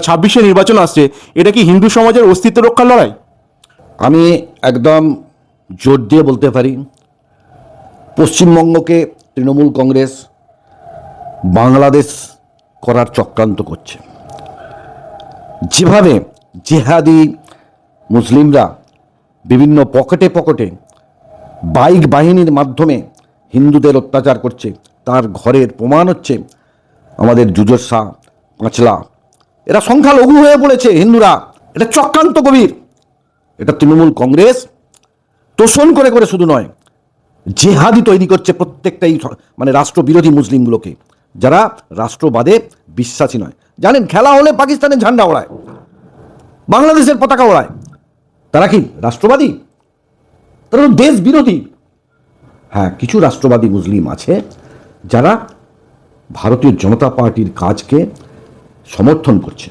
26-এ নির্বাচন আসছে, এটা কি হিন্দু সমাজের অস্তিত্ব রক্ষার লড়াই? আমি একদম জোর দিয়ে বলতে পারি, পশ্চিমবঙ্গকে তৃণমূল কংগ্রেস বাংলাদেশ করার চক্রান্ত করছে। যেভাবে জেহাদি মুসলিমরা বিভিন্ন পকেটে পকেটে বাইক বাহিনীর মাধ্যমে হিন্দুদের অত্যাচার করছে, তার ঘরের প্রমাণ হচ্ছে আমাদের জুজর শাহ, পাঁচলা, এরা সংখ্যালঘু হয়ে পড়েছে হিন্দুরা। এটা চক্রান্ত গভীর। এটা তৃণমূল কংগ্রেস তোষণ করে করে শুধু নয়, জেহাদি তৈরি করছে প্রত্যেকটাই মানে রাষ্ট্রবিরোধী মুসলিমগুলোকে, যারা রাষ্ট্রবাদে বিশ্বাসী নয়। জানেন, খেলা হলে পাকিস্তানের ঝান্ডা ওড়ায়, বাংলাদেশের পতাকা ওড়ায়। তারা কি রাষ্ট্রবাদী? তারা তো দেশ বিরোধী। হ্যাঁ, কিছু রাষ্ট্রবাদী মুসলিম আছে যারা ভারতীয় জনতা পার্টির কাজকে সমর্থন করছে।